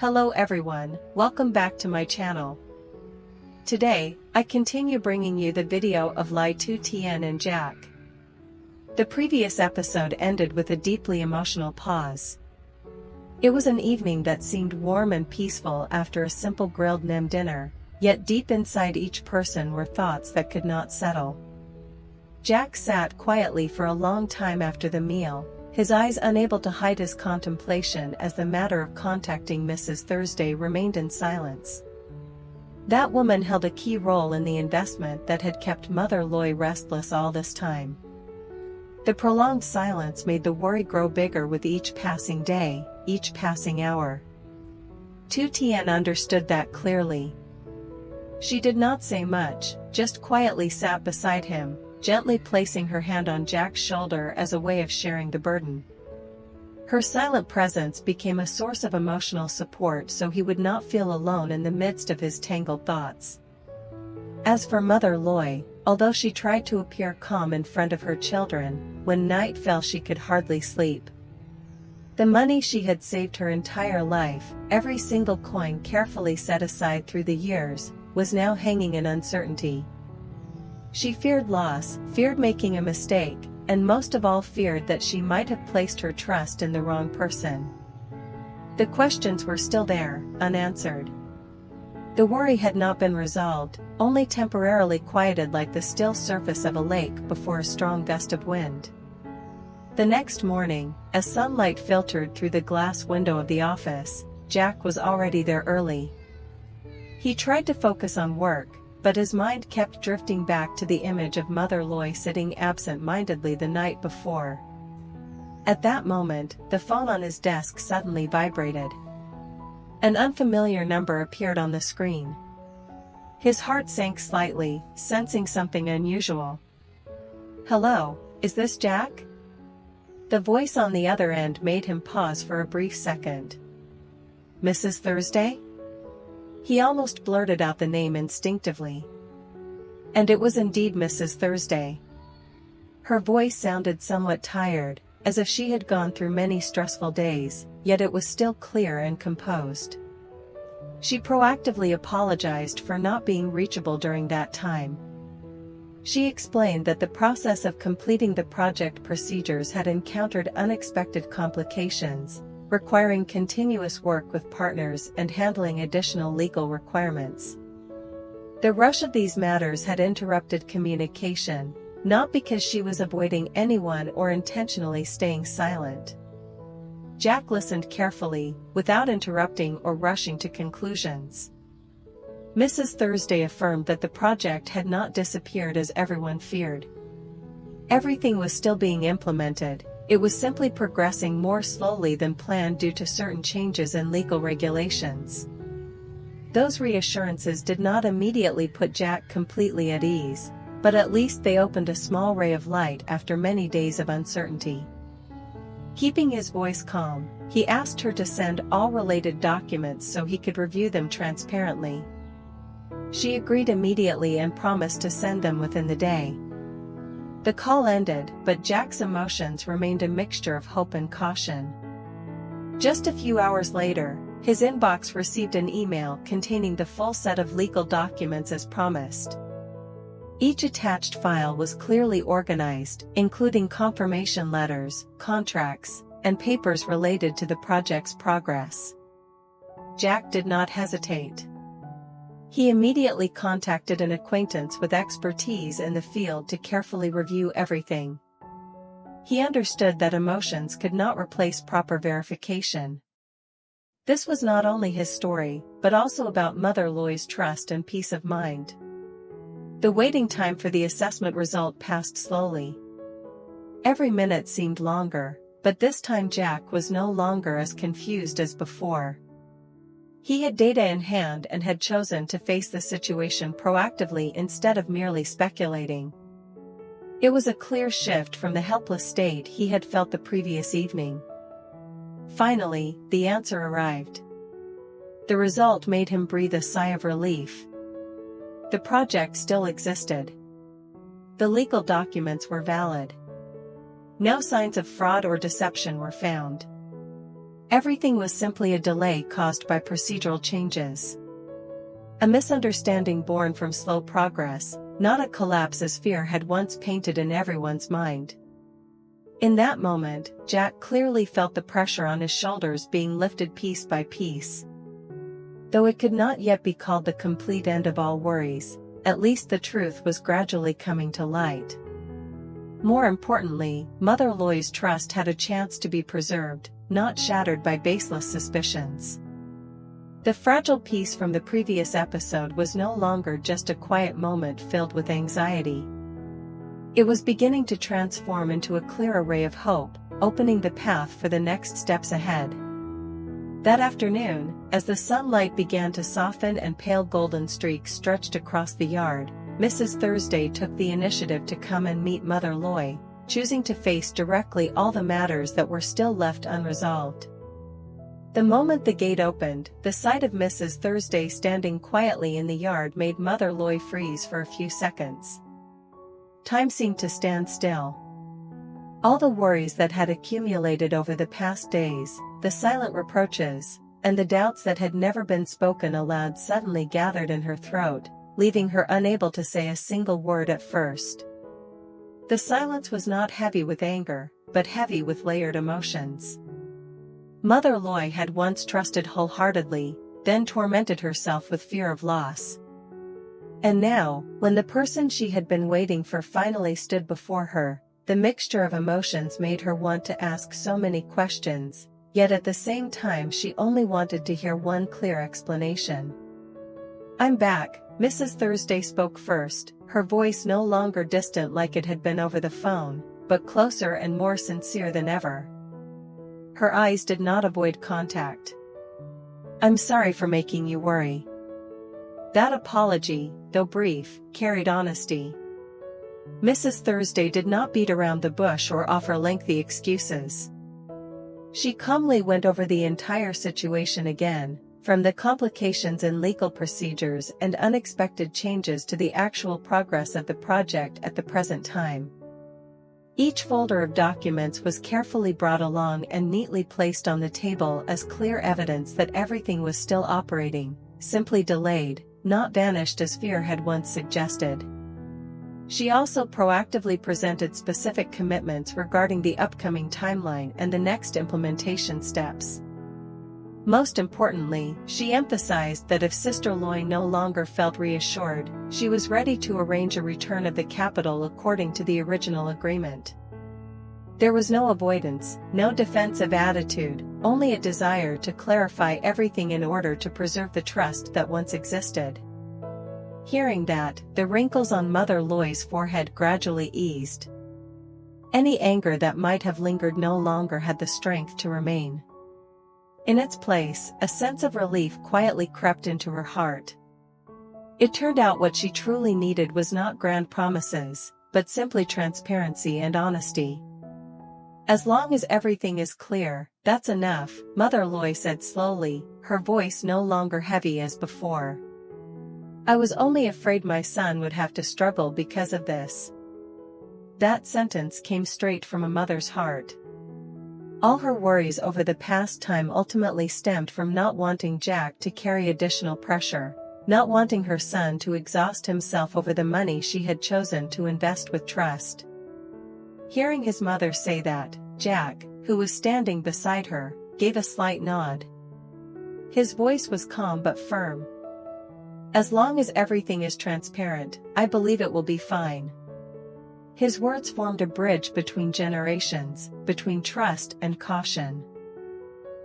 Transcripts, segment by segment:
Hello everyone, welcome back to my channel. Today, I continue bringing you the video of Lytutien and Jack. The previous episode ended with a deeply emotional pause. It was an evening that seemed warm and peaceful after a simple grilled nem dinner, yet deep inside each person were thoughts that could not settle. Jack sat quietly for a long time after the meal, his eyes unable to hide his contemplation as the matter of contacting Mrs. Thursday remained in silence. That woman held a key role in the investment that had kept Mother Loy restless all this time. The prolonged silence made the worry grow bigger with each passing day, each passing hour. Tien understood that clearly. She did not say much, just quietly sat beside him, gently placing her hand on Jack's shoulder as a way of sharing the burden. Her silent presence became a source of emotional support so he would not feel alone in the midst of his tangled thoughts. As for Mother Loy, although she tried to appear calm in front of her children, when night fell she could hardly sleep. The money she had saved her entire life, every single coin carefully set aside through the years, was now hanging in uncertainty. She feared loss, feared making a mistake, and most of all feared that she might have placed her trust in the wrong person. The questions were still there, unanswered. The worry had not been resolved, only temporarily quieted like the still surface of a lake before a strong gust of wind. The next morning, as sunlight filtered through the glass window of the office, Jack was already there early. He tried to focus on work, but his mind kept drifting back to the image of Mother Loy sitting absent-mindedly the night before. At that moment, the phone on his desk suddenly vibrated. An unfamiliar number appeared on the screen. His heart sank slightly, sensing something unusual. "Hello, is this Jack?" The voice on the other end made him pause for a brief second. "Mrs. Thursday?" He almost blurted out the name instinctively. And it was indeed Mrs. Thursday. Her voice sounded somewhat tired, as if she had gone through many stressful days, yet it was still clear and composed. She proactively apologized for not being reachable during that time. She explained that the process of completing the project procedures had encountered unexpected complications, requiring continuous work with partners and handling additional legal requirements. The rush of these matters had interrupted communication, not because she was avoiding anyone or intentionally staying silent. Jack listened carefully, without interrupting or rushing to conclusions. Mrs. Thursday affirmed that the project had not disappeared as everyone feared. Everything was still being implemented. It was simply progressing more slowly than planned due to certain changes in legal regulations. Those reassurances did not immediately put Jack completely at ease, but at least they opened a small ray of light after many days of uncertainty. Keeping his voice calm, he asked her to send all related documents so he could review them transparently. She agreed immediately and promised to send them within the day. The call ended, but Jack's emotions remained a mixture of hope and caution. Just a few hours later, his inbox received an email containing the full set of legal documents as promised. Each attached file was clearly organized, including confirmation letters, contracts, and papers related to the project's progress. Jack did not hesitate. He immediately contacted an acquaintance with expertise in the field to carefully review everything. He understood that emotions could not replace proper verification. This was not only his story, but also about Mother Loy's trust and peace of mind. The waiting time for the assessment result passed slowly. Every minute seemed longer, but this time Jack was no longer as confused as before. He had data in hand and had chosen to face the situation proactively instead of merely speculating. It was a clear shift from the helpless state he had felt the previous evening. Finally, the answer arrived. The result made him breathe a sigh of relief. The project still existed. The legal documents were valid. No signs of fraud or deception were found. Everything was simply a delay caused by procedural changes. A misunderstanding born from slow progress, not a collapse as fear had once painted in everyone's mind. In that moment, Jack clearly felt the pressure on his shoulders being lifted piece by piece. Though it could not yet be called the complete end of all worries, at least the truth was gradually coming to light. More importantly, Mother Loy's trust had a chance to be preserved, not shattered by baseless suspicions. The fragile piece from the previous episode was no longer just a quiet moment filled with anxiety. It was beginning to transform into a clear array of hope, opening the path for the next steps ahead. That afternoon, as the sunlight began to soften and pale golden streaks stretched across the yard, Mrs. Thursday took the initiative to come and meet Mother Loy, choosing to face directly all the matters that were still left unresolved. The moment the gate opened, the sight of Mrs. Thursday standing quietly in the yard made Mother Loy freeze for a few seconds. Time seemed to stand still. All the worries that had accumulated over the past days, the silent reproaches, and the doubts that had never been spoken aloud suddenly gathered in her throat, leaving her unable to say a single word at first. The silence was not heavy with anger, but heavy with layered emotions. Mother Loy had once trusted wholeheartedly, then tormented herself with fear of loss. And now, when the person she had been waiting for finally stood before her, the mixture of emotions made her want to ask so many questions, yet at the same time she only wanted to hear one clear explanation. "I'm back," Mrs. Thursday spoke first, her voice no longer distant like it had been over the phone, but closer and more sincere than ever. Her eyes did not avoid contact. "I'm sorry for making you worry." That apology, though brief, carried honesty. Mrs. Thursday did not beat around the bush or offer lengthy excuses. She calmly went over the entire situation again, from the complications in legal procedures and unexpected changes to the actual progress of the project at the present time. Each folder of documents was carefully brought along and neatly placed on the table as clear evidence that everything was still operating, simply delayed, not vanished as fear had once suggested. She also proactively presented specific commitments regarding the upcoming timeline and the next implementation steps. Most importantly, she emphasized that if Sister Loy no longer felt reassured, she was ready to arrange a return of the capital according to the original agreement. There was no avoidance, no defensive attitude, only a desire to clarify everything in order to preserve the trust that once existed. Hearing that, the wrinkles on Mother Loy's forehead gradually eased. Any anger that might have lingered no longer had the strength to remain. In its place, a sense of relief quietly crept into her heart. It turned out what she truly needed was not grand promises, but simply transparency and honesty. "As long as everything is clear, that's enough," Mother Loy said slowly, her voice no longer heavy as before. "I was only afraid my son would have to struggle because of this." That sentence came straight from a mother's heart. All her worries over the past time ultimately stemmed from not wanting Jack to carry additional pressure, not wanting her son to exhaust himself over the money she had chosen to invest with trust. Hearing his mother say that, Jack, who was standing beside her, gave a slight nod. His voice was calm but firm. "As long as everything is transparent, I believe it will be fine." His words formed a bridge between generations, between trust and caution.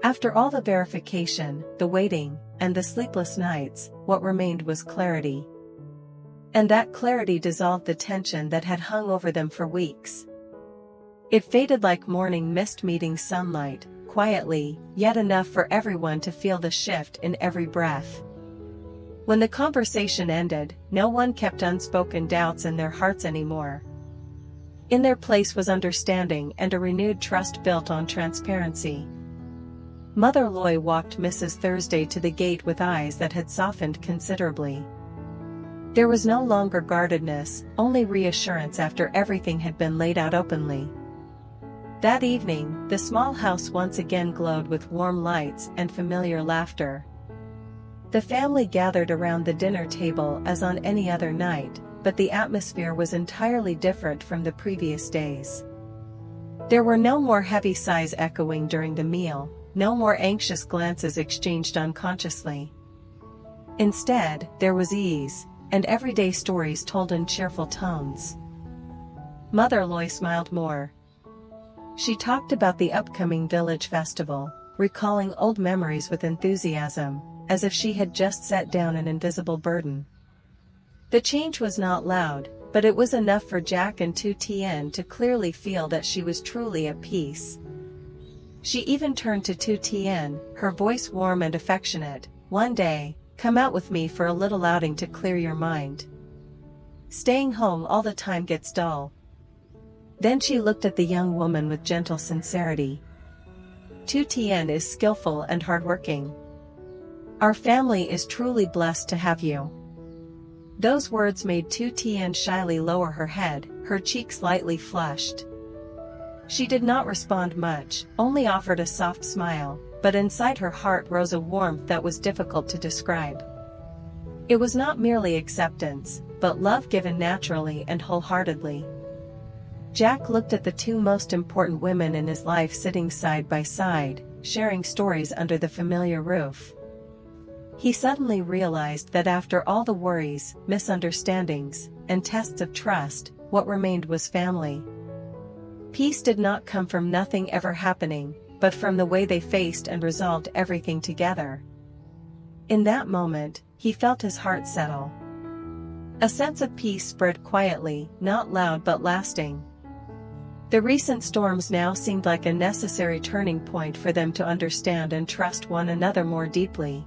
After all the verification, the waiting, and the sleepless nights, what remained was clarity. And that clarity dissolved the tension that had hung over them for weeks. It faded like morning mist meeting sunlight, quietly, yet enough for everyone to feel the shift in every breath. When the conversation ended, no one kept unspoken doubts in their hearts anymore. In their place was understanding and a renewed trust built on transparency. Mother Loy walked Mrs. Thursday to the gate with eyes that had softened considerably. There was no longer guardedness, only reassurance after everything had been laid out openly. That evening, the small house once again glowed with warm lights and familiar laughter. The family gathered around the dinner table as on any other night, but the atmosphere was entirely different from the previous days. There were no more heavy sighs echoing during the meal, no more anxious glances exchanged unconsciously. Instead, there was ease, and everyday stories told in cheerful tones. Mother Loy smiled more. She talked about the upcoming village festival, recalling old memories with enthusiasm, as if she had just set down an invisible burden. The change was not loud, but it was enough for Jack and Tutien to clearly feel that she was truly at peace. She even turned to Tutien, her voice warm and affectionate. "One day, come out with me for a little outing to clear your mind. Staying home all the time gets dull." Then she looked at the young woman with gentle sincerity. "Tutien is skillful and hardworking. Our family is truly blessed to have you." Those words made Tutien shyly lower her head, her cheeks lightly flushed. She did not respond much, only offered a soft smile, but inside her heart rose a warmth that was difficult to describe. It was not merely acceptance, but love given naturally and wholeheartedly. Jack looked at the two most important women in his life sitting side by side, sharing stories under the familiar roof. He suddenly realized that after all the worries, misunderstandings, and tests of trust, what remained was family. Peace did not come from nothing ever happening, but from the way they faced and resolved everything together. In that moment, he felt his heart settle. A sense of peace spread quietly, not loud but lasting. The recent storms now seemed like a necessary turning point for them to understand and trust one another more deeply.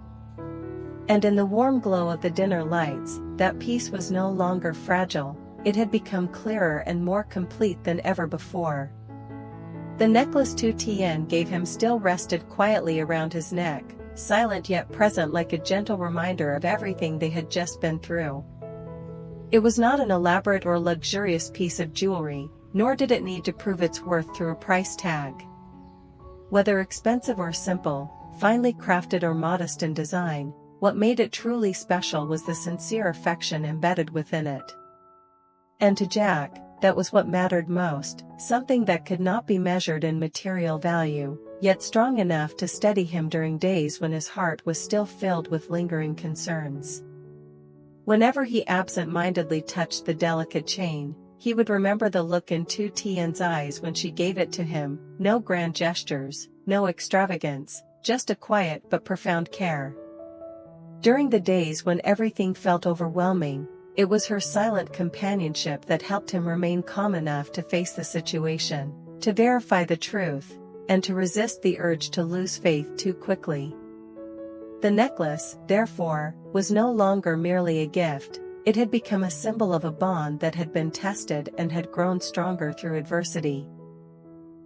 And in the warm glow of the dinner lights, that peace was no longer fragile, it had become clearer and more complete than ever before. The necklace Tutien gave him still rested quietly around his neck, silent yet present like a gentle reminder of everything they had just been through. It was not an elaborate or luxurious piece of jewelry, nor did it need to prove its worth through a price tag. Whether expensive or simple, finely crafted or modest in design, what made it truly special was the sincere affection embedded within it. And to Jack, that was what mattered most, something that could not be measured in material value, yet strong enough to steady him during days when his heart was still filled with lingering concerns. Whenever he absent-mindedly touched the delicate chain, he would remember the look in Tutien's eyes when she gave it to him, no grand gestures, no extravagance, just a quiet but profound care. During the days when everything felt overwhelming, it was her silent companionship that helped him remain calm enough to face the situation, to verify the truth, and to resist the urge to lose faith too quickly. The necklace, therefore, was no longer merely a gift, it had become a symbol of a bond that had been tested and had grown stronger through adversity.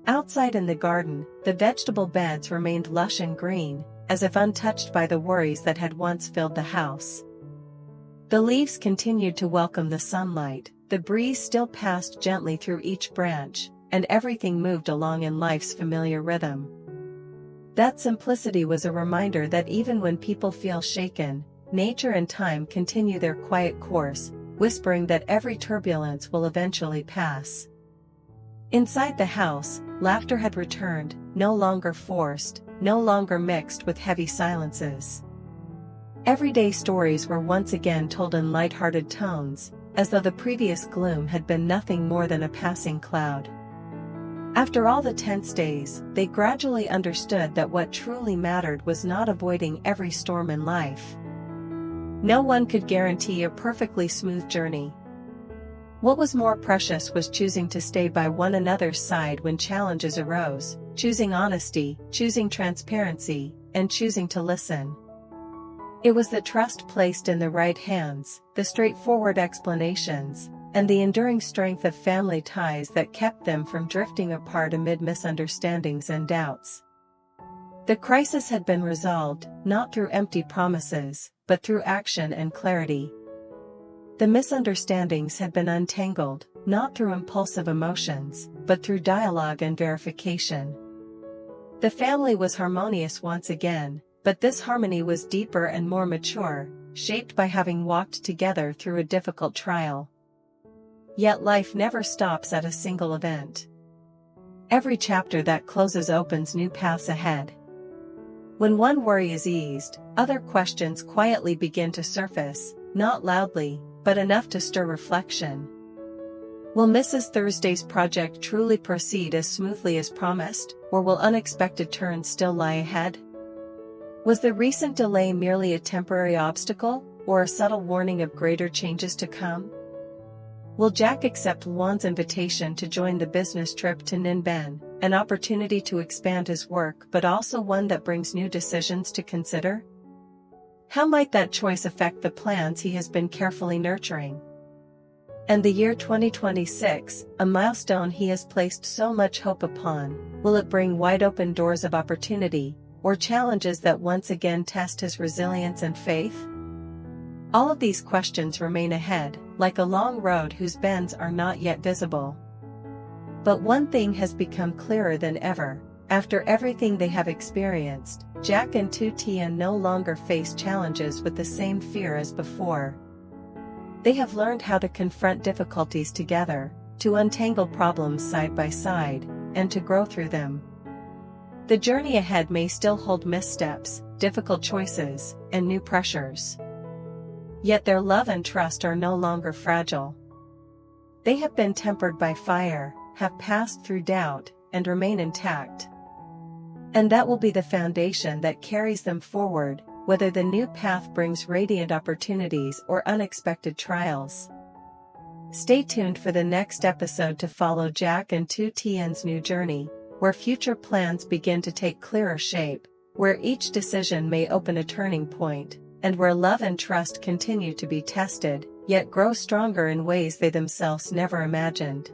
Outside in the garden, the vegetable beds remained lush and green, as if untouched by the worries that had once filled the house. The leaves continued to welcome the sunlight, the breeze still passed gently through each branch, and everything moved along in life's familiar rhythm. That simplicity was a reminder that even when people feel shaken, nature and time continue their quiet course, whispering that every turbulence will eventually pass. Inside the house, laughter had returned, no longer forced, no longer mixed with heavy silences. Everyday stories were once again told in light-hearted tones, as though the previous gloom had been nothing more than a passing cloud. After all the tense days, they gradually understood that what truly mattered was not avoiding every storm in life. No one could guarantee a perfectly smooth journey. What was more precious was choosing to stay by one another's side when challenges arose, choosing honesty, choosing transparency, and choosing to listen. It was the trust placed in the right hands, the straightforward explanations, and the enduring strength of family ties that kept them from drifting apart amid misunderstandings and doubts. The crisis had been resolved, not through empty promises, but through action and clarity. The misunderstandings had been untangled, not through impulsive emotions, but through dialogue and verification. The family was harmonious once again, but this harmony was deeper and more mature, shaped by having walked together through a difficult trial. Yet life never stops at a single event. Every chapter that closes opens new paths ahead. When one worry is eased, other questions quietly begin to surface, not loudly, but enough to stir reflection. Will Mrs. Thursday's project truly proceed as smoothly as promised, or will unexpected turns still lie ahead? Was the recent delay merely a temporary obstacle, or a subtle warning of greater changes to come? Will Jack accept Juan's invitation to join the business trip to Ninben, an opportunity to expand his work but also one that brings new decisions to consider? How might that choice affect the plans he has been carefully nurturing? And the year 2026, a milestone he has placed so much hope upon, will it bring wide-open doors of opportunity, or challenges that once again test his resilience and faith? All of these questions remain ahead, like a long road whose bends are not yet visible. But one thing has become clearer than ever. After everything they have experienced, Jack and Tutien no longer face challenges with the same fear as before. They have learned how to confront difficulties together, to untangle problems side by side, and to grow through them. The journey ahead may still hold missteps, difficult choices, and new pressures. Yet their love and trust are no longer fragile. They have been tempered by fire, have passed through doubt, and remain intact. And that will be the foundation that carries them forward, whether the new path brings radiant opportunities or unexpected trials. Stay tuned for the next episode to follow Jack and Tutien's new journey, where future plans begin to take clearer shape, where each decision may open a turning point, and where love and trust continue to be tested, yet grow stronger in ways they themselves never imagined.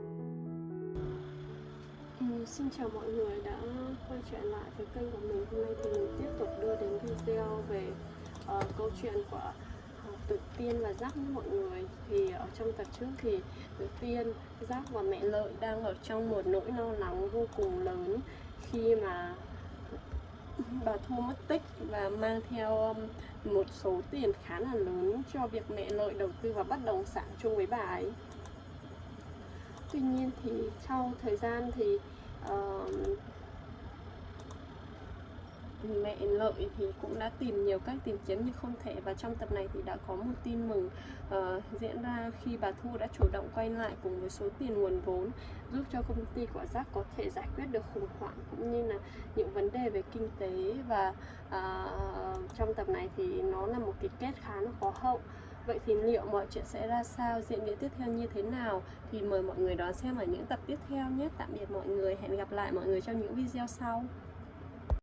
Xin chào mọi người đã quay trở lại với kênh của mình. Hôm nay thì mình tiếp tục đưa đến video về câu chuyện của Tự Tiên và Giác với mọi người. Thì ở trong tập trước thì Tự Tiên, Giác và mẹ Lợi đang ở trong một nỗi lo lắng vô cùng lớn khi mà bà Thu mất tích và mang theo một số tiền khá là lớn cho việc mẹ Lợi đầu tư vào bất động sản chung với bà ấy. Tuy nhiên thì sau thời gian thì mẹ Lợi thì cũng đã tìm nhiều cách tìm kiếm nhưng không thể, và trong tập này thì đã có một tin mừng diễn ra khi bà Thu đã chủ động quay lại cùng với số tiền nguồn vốn giúp cho công ty của Giác có thể giải quyết được khủng hoảng cũng như là những vấn đề về kinh tế. Và trong tập này thì nó là một cái kết khá là có hậu. Vậy thì liệu mọi chuyện sẽ ra sao, diễn biến tiếp theo như thế nào thì mời mọi người đón xem ở những tập tiếp theo nhé. Tạm biệt mọi người, hẹn gặp lại mọi người trong những video sau.